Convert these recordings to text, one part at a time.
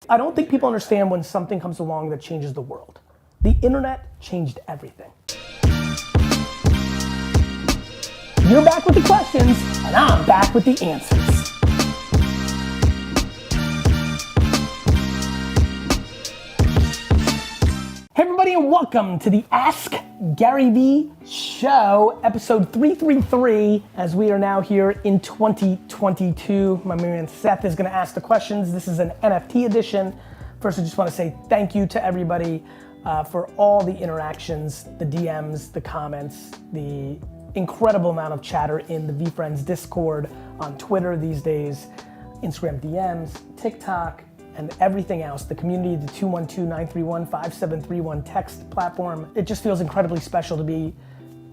I don't think people understand when something comes along that changes the world. The internet changed everything. You're back with the questions, and I'm back with the answers. Hey everybody, and welcome to the Ask GaryVee Show, episode 333, as we are now here in 2022. My man Seth is gonna ask the questions. This is an NFT edition. First, I just wanna say thank you to everybody for all the interactions, the DMs, the comments, the incredible amount of chatter in the VeeFriends Discord, on Twitter these days, Instagram DMs, TikTok, and everything else, the community, the 212-931-5731 text platform. It just feels incredibly special to be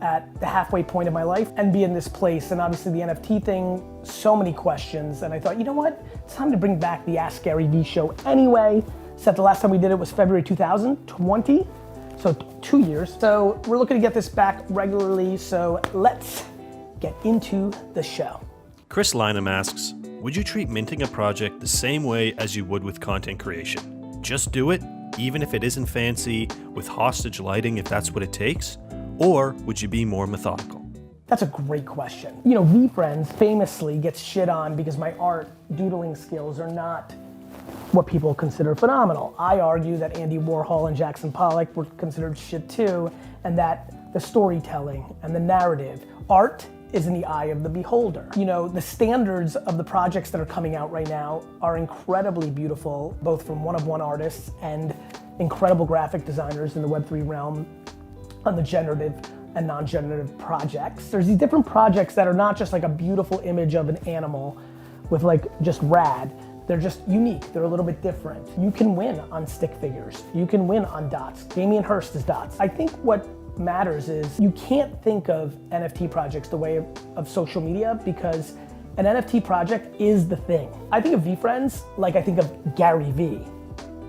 at the halfway point of my life and be in this place. And obviously the NFT thing, so many questions. And I thought, you know what? It's time to bring back the Ask GaryVee show anyway. Except the last time we did it was February 2020. So 2 years. So we're looking to get this back regularly. So let's get into the show. Chris Lynham asks, would you treat minting a project the same way as you would with content creation? Just do it, even if it isn't fancy, with hostage lighting if that's what it takes? Or would you be more methodical? That's a great question. You know, VeeFriends famously gets shit on because my art doodling skills are not what people consider phenomenal. I argue that Andy Warhol and Jackson Pollock were considered shit too, and that the storytelling and the narrative, art is in the eye of the beholder. You know, the standards of the projects that are coming out right now are incredibly beautiful, both from one-of-one artists and incredible graphic designers in the Web3 realm on the generative and non-generative projects. There's these different projects that are not just like a beautiful image of an animal with like just rad. They're just unique, they're a little bit different. You can win on stick figures. You can win on dots. Damien Hirst is dots. I think what matters is you can't think of NFT projects the way of social media because an NFT project is the thing. I think of VeeFriends like I think of GaryVee,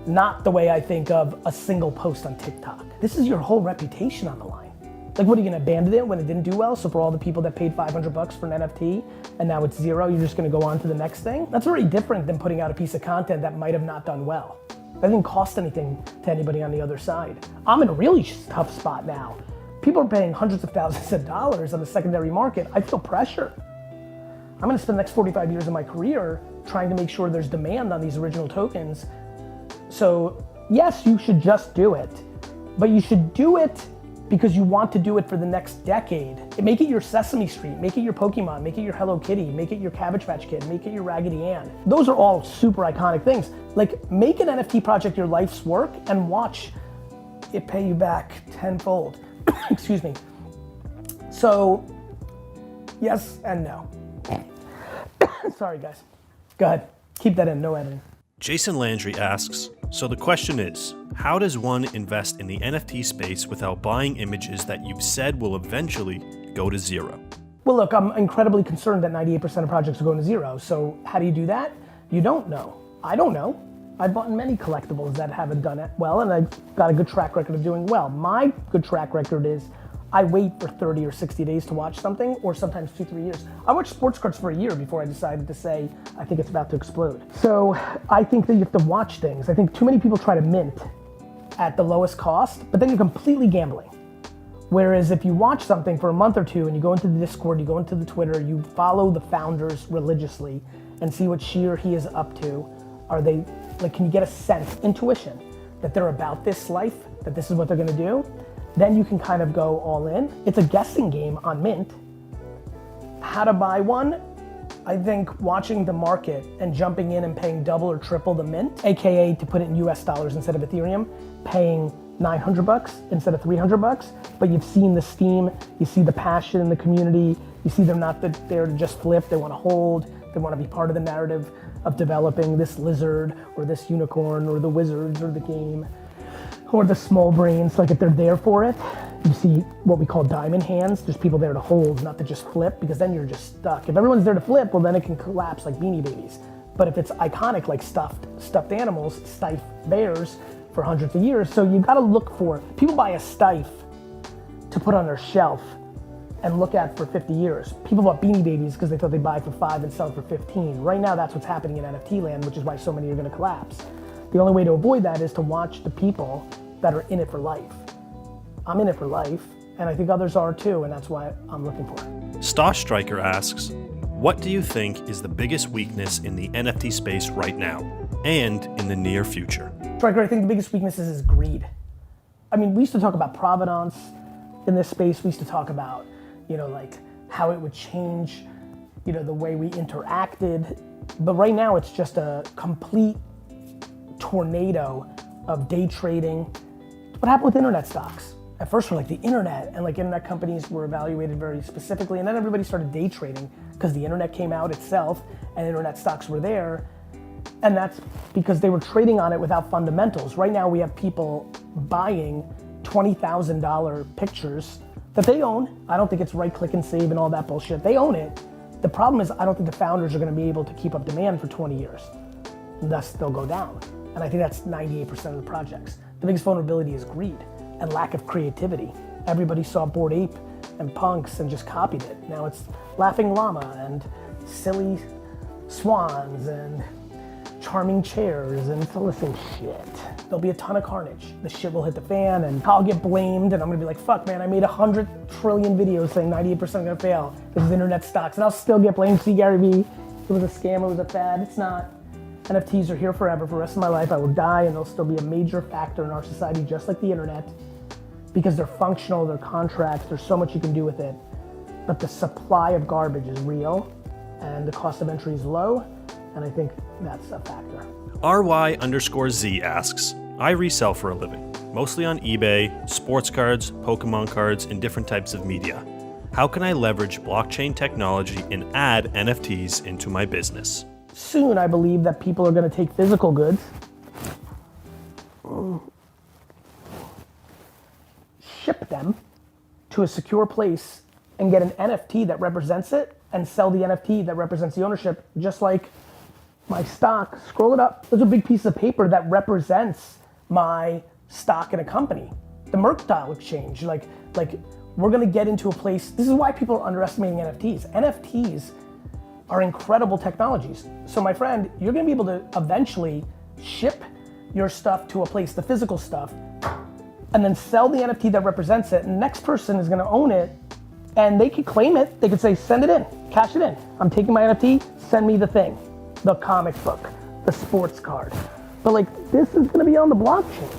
not the way I think of a single post on TikTok. This is your whole reputation on the line. Like, what are you gonna abandon it when it didn't do well? So for all the people that paid $500 for an NFT and now it's zero, you're just gonna go on to the next thing? That's very different than putting out a piece of content that might have not done well. That didn't cost anything to anybody on the other side. I'm in a really tough spot now. People are paying hundreds of thousands of dollars on the secondary market. I feel pressure. I'm gonna spend the next 45 years of my career trying to make sure there's demand on these original tokens. So yes, you should just do it, but you should do it because you want to do it for the next decade. Make it your Sesame Street, make it your Pokemon, make it your Hello Kitty, make it your Cabbage Patch Kid, make it your Raggedy Ann. Those are all super iconic things. Like, make an NFT project your life's work and watch it pay you back tenfold. Excuse me. So, yes and no. Sorry guys. Go ahead, keep that in, no editing. Jason Landry asks, so the question is, how does one invest in the NFT space without buying images that you've said will eventually go to zero? Well look, I'm incredibly concerned that 98% of projects are going to zero, so how do you do that? You don't know. I don't know. I've bought many collectibles that haven't done it well, and I've got a good track record of doing well. My good track record is I wait for 30 or 60 days to watch something, or sometimes 2-3 years. I watched sports cards for a year before I decided to say, I think it's about to explode. So I think that you have to watch things. I think too many people try to mint at the lowest cost, but then you're completely gambling. Whereas if you watch something for a month or two and you go into the Discord, you go into the Twitter, you follow the founders religiously and see what she or he is up to. Are they, like, can you get a sense, intuition, that they're about this life, that this is what they're gonna do? Then you can kind of go all in. It's a guessing game on mint. How to buy one? I think watching the market and jumping in and paying double or triple the mint, AKA to put it in US dollars instead of Ethereum, paying $900 instead of $300, but you've seen the steam, you see the passion in the community, you see they're not there to just flip, they wanna hold, they wanna be part of the narrative of developing this lizard or this unicorn or the wizards or the game or the small brains. Like, if they're there for it, you see what we call diamond hands. There's people there to hold, not to just flip, because then you're just stuck. If everyone's there to flip, well then it can collapse like Beanie Babies. But if it's iconic, like stuffed animals, stiff bears for hundreds of years, so you gotta look for, people buy a stiff to put on their shelf and look at for 50 years. People bought Beanie Babies because they thought they'd buy for 5 and sell for 15. Right now, that's what's happening in NFT land, which is why so many are gonna collapse. The only way to avoid that is to watch the people that are in it for life. I'm in it for life, and I think others are too, and that's why I'm looking for it. Stosh Striker asks, what do you think is the biggest weakness in the NFT space right now and in the near future? Striker, I think the biggest weakness is greed. I mean, we used to talk about provenance in this space. We used to talk about, like how it would change, the way we interacted. But right now it's just a complete tornado of day trading. What happened with internet stocks? At first we're like the internet, and like internet companies were evaluated very specifically, and then everybody started day trading because the internet came out itself and internet stocks were there. And that's because they were trading on it without fundamentals. Right now we have people buying $20,000 pictures that they own. I don't think it's right click and save and all that bullshit. They own it. The problem is I don't think the founders are gonna be able to keep up demand for 20 years. Thus they'll go down. And I think that's 98% of the projects. The biggest vulnerability is greed and lack of creativity. Everybody saw Bored Ape and Punks and just copied it. Now it's Laughing Llama and silly swans and charming chairs and listen, shit. There'll be a ton of carnage. The shit will hit the fan and I'll get blamed and I'm gonna be like, fuck man, I made 100 trillion videos saying 98% are gonna fail. This is internet stocks and I'll still get blamed. See GaryVee, it was a scam, it was a fad. It's not. NFTs are here forever. For the rest of my life, I will die and they'll still be a major factor in our society, just like the internet, because they're functional, they're contracts, there's so much you can do with it. But the supply of garbage is real and the cost of entry is low, and I think that's a factor. RY_Z asks, I resell for a living, mostly on eBay, sports cards, Pokemon cards, and different types of media. How can I leverage blockchain technology and add NFTs into my business? Soon, I believe that people are gonna take physical goods, ship them to a secure place and get an NFT that represents it and sell the NFT that represents the ownership, just like my stock. Scroll it up. There's a big piece of paper that represents my stock in a company. The Mercantile Exchange, like we're gonna get into a place. This is why people are underestimating NFTs. NFTs are incredible technologies. So my friend, you're gonna be able to eventually ship your stuff to a place, the physical stuff, and then sell the NFT that represents it, and the next person is gonna own it, and they could claim it. They could say, send it in, cash it in. I'm taking my NFT, send me the thing, the comic book, the sports card. But like, this is gonna be on the blockchain.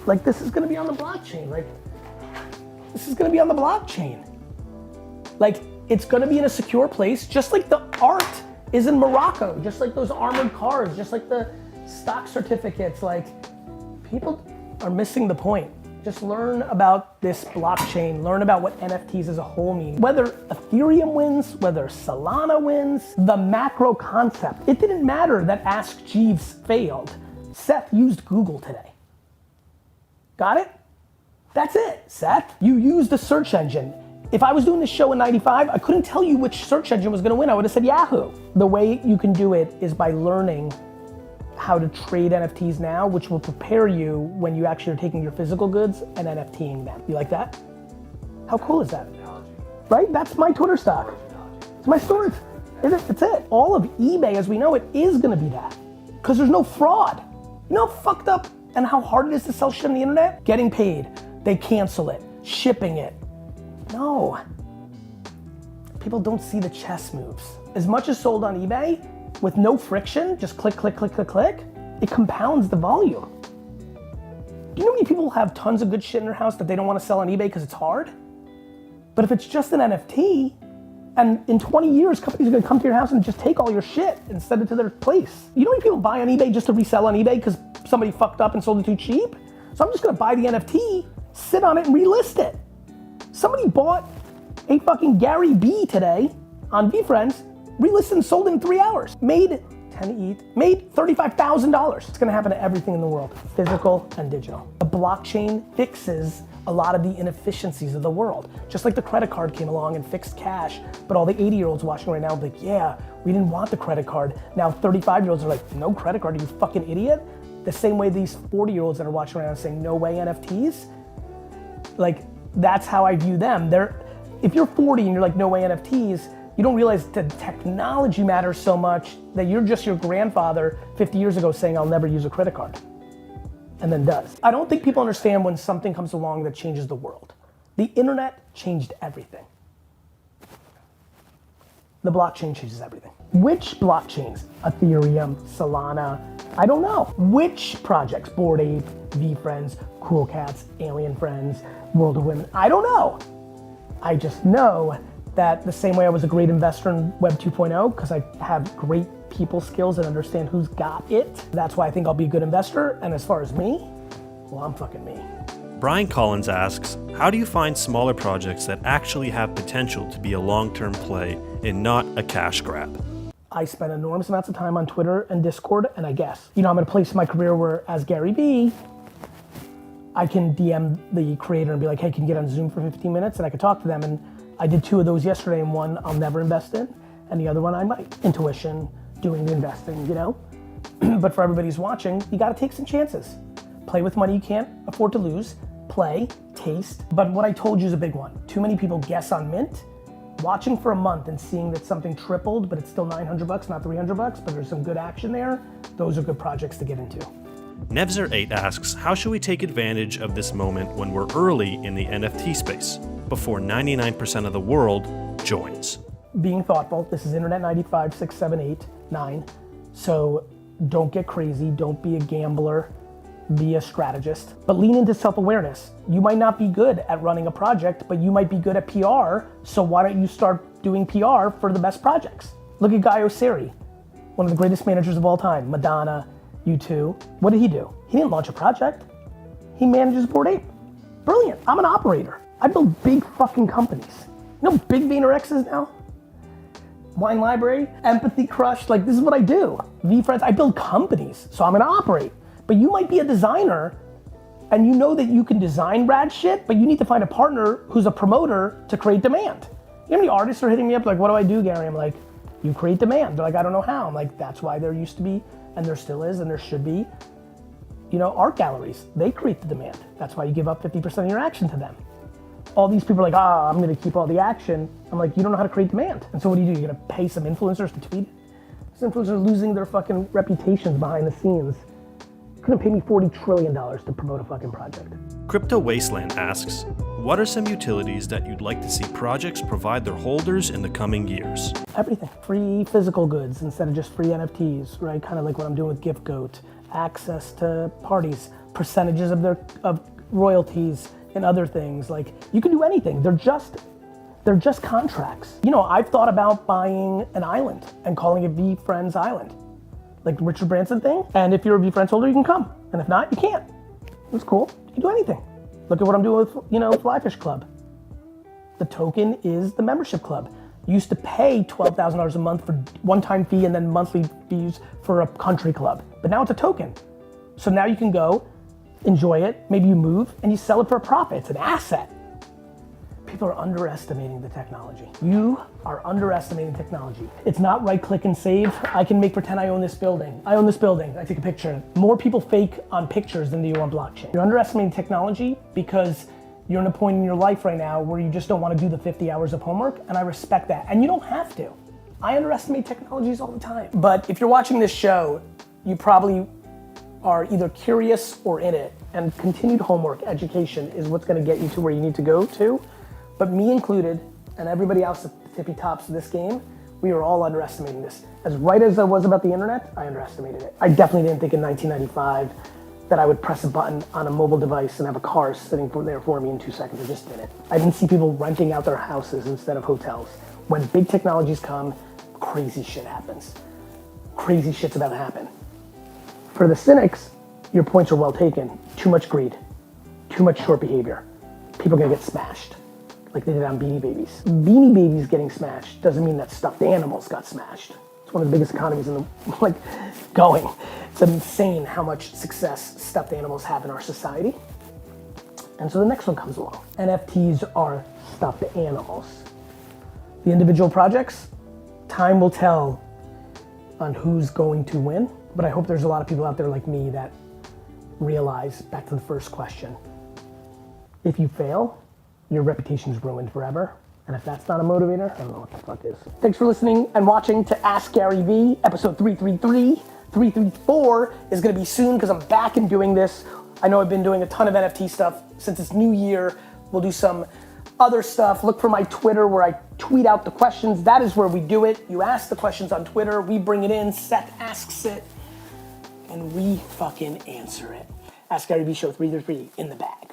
Like, this is gonna be on the blockchain. Like, this is gonna be on the blockchain. Like, it's gonna be in a secure place, just like the art is in Morocco, just like those armored cars, just like the stock certificates. Like, people are missing the point. Just learn about this blockchain, learn about what NFTs as a whole mean. Whether Ethereum wins, whether Solana wins, the macro concept. It didn't matter that Ask Jeeves failed. Seth used Google today. Got it? That's it, Seth. You used the search engine. If I was doing this show in 95, I couldn't tell you which search engine was gonna win. I would have said Yahoo. The way you can do it is by learning how to trade NFTs now, which will prepare you when you actually are taking your physical goods and NFTing them. You like that? How cool is that? Right? That's my Twitter stock. It's my storage. It's it. All of eBay as we know it is gonna be that. Because there's no fraud. You know how fucked up and how hard it is to sell shit on the internet? Getting paid, they cancel it, shipping it. No. People don't see the chess moves. As much as sold on eBay, with no friction, just click, click, click, click, click, it compounds the volume. Do you know how many people have tons of good shit in their house that they don't want to sell on eBay because it's hard? But if it's just an NFT, and in 20 years, companies are gonna come to your house and just take all your shit and send it to their place. You know how many people buy on eBay just to resell on eBay because somebody fucked up and sold it too cheap? So I'm just gonna buy the NFT, sit on it and relist it. Somebody bought a fucking GaryVee today on VeeFriends, relisted and sold in 3 hours. Made $35,000. It's gonna happen to everything in the world, physical and digital. The blockchain fixes a lot of the inefficiencies of the world. Just like the credit card came along and fixed cash, but all the 80-year-olds watching right now are like, yeah, we didn't want the credit card. Now 35-year-olds are like, no credit card, are you fucking idiot? The same way these 40-year-olds that are watching right now saying, no way NFTs. Like, that's how I view them. If you're 40 and you're like, no way NFTs, You don't realize the technology matters so much that you're just your grandfather 50 years ago saying, I'll never use a credit card, and then does. I don't think people understand when something comes along that changes the world. The internet changed everything. The blockchain changes everything. Which blockchains? Ethereum, Solana, I don't know. Which projects? Bored Ape, VFriends, Cool Cats, Alien Friends, World of Women, I don't know. I just know that the same way I was a great investor in Web 2.0, because I have great people skills and understand who's got it. That's why I think I'll be a good investor. And as far as me, well, I'm fucking me. Brian Collins asks, how do you find smaller projects that actually have potential to be a long-term play and not a cash grab? I spend enormous amounts of time on Twitter and Discord, and I guess. I'm in a place in my career where, as GaryVee, I can DM the creator and be like, hey, can you get on Zoom for 15 minutes? And I could talk to them. And I did 2 of those yesterday, and one I'll never invest in, and the other one I might. Intuition, doing the investing, But for everybody who's watching, you gotta take some chances. Play with money you can't afford to lose. Play, taste. But what I told you is a big one. Too many people guess on Mint. Watching for a month and seeing that something tripled, but it's still $900, not $300, but there's some good action there. Those are good projects to get into. Nevzer8 asks, how should we take advantage of this moment when we're early in the NFT space, before 99% of the world joins? Being thoughtful. This is Internet 95, 6, 7, 8, 9. So don't get crazy. Don't be a gambler. Be a strategist. But lean into self-awareness. You might not be good at running a project, but you might be good at PR. So why don't you start doing PR for the best projects? Look at Guy Osseri, one of the greatest managers of all time. Madonna, U2. What did he do? He didn't launch a project. He manages Bored Ape. Brilliant. I'm an operator. I build big fucking companies. You know how big VaynerX is now? Wine Library, Empathy Crush, this is what I do. VFriends, I build companies, so I'm gonna operate. But you might be a designer and you know that you can design rad shit, but you need to find a partner who's a promoter to create demand. You know how many artists are hitting me up like, what do I do, Gary? I'm like, you create demand. They're like, I don't know how. I'm like, that's why there used to be, and there still is, and there should be, art galleries. They create the demand. That's why you give up 50% of your action to them. All these people are like, I'm gonna keep all the action. I'm like, you don't know how to create demand. And so what do? You're gonna pay some influencers to tweet? These influencers are losing their fucking reputations behind the scenes. Couldn't pay me $40 trillion to promote a fucking project. Crypto Wasteland asks, what are some utilities that you'd like to see projects provide their holders in the coming years? Everything. Free physical goods instead of just free NFTs, right? Kind of like what I'm doing with GiftGoat. Access to parties, percentages of royalties and other things. You can do anything. They're just contracts. I've thought about buying an island and calling it VFriends Island. Like the Richard Branson thing. And if you're a VFriends holder, you can come. And if not, you can't. It's cool. You can do anything. Look at what I'm doing with, Flyfish Club. The token is the membership club. You used to pay $12,000 a month for one-time fee and then monthly fees for a country club. But now it's a token. So now you can go, enjoy it, maybe you move, and you sell it for a profit. It's an asset. People are underestimating the technology. You are underestimating technology. It's not right click and save. I can make pretend I own this building. I own this building, I take a picture. More people fake on pictures than they do on blockchain. You're underestimating technology because you're in a point in your life right now where you just don't want to do the 50 hours of homework, and I respect that. And you don't have to. I underestimate technologies all the time. But if you're watching this show, you probably are either curious or in it, and continued homework, education is what's gonna get you to where you need to go to. But me included, and everybody else at the tippy tops of this game, we are all underestimating this. As right as I was about the internet, I underestimated it. I definitely didn't think in 1995 that I would press a button on a mobile device and have a car sitting there for me in 2 seconds. I just didn't. I didn't see people renting out their houses instead of hotels. When big technologies come, crazy shit happens. Crazy shit's about to happen. For the cynics, your points are well taken. Too much greed, too much short behavior. People are gonna get smashed, like they did on Beanie Babies. Beanie Babies getting smashed doesn't mean that stuffed animals got smashed. It's one of the biggest economies in the, going. It's insane how much success stuffed animals have in our society. And so the next one comes along. NFTs are stuffed animals. The individual projects, time will tell on who's going to win, but I hope there's a lot of people out there like me that realize, back to the first question, if you fail, your reputation is ruined forever. And if that's not a motivator, I don't know what the fuck is. Thanks for listening and watching to Ask Gary Vee, episode 333. 334 is gonna be soon because I'm back and doing this. I know I've been doing a ton of NFT stuff since it's new year. We'll do some other stuff. Look for my Twitter where I tweet out the questions. That is where we do it. You ask the questions on Twitter, we bring it in, Seth asks it, and we fucking answer it. Ask Gary Vee Show 333 in the bag.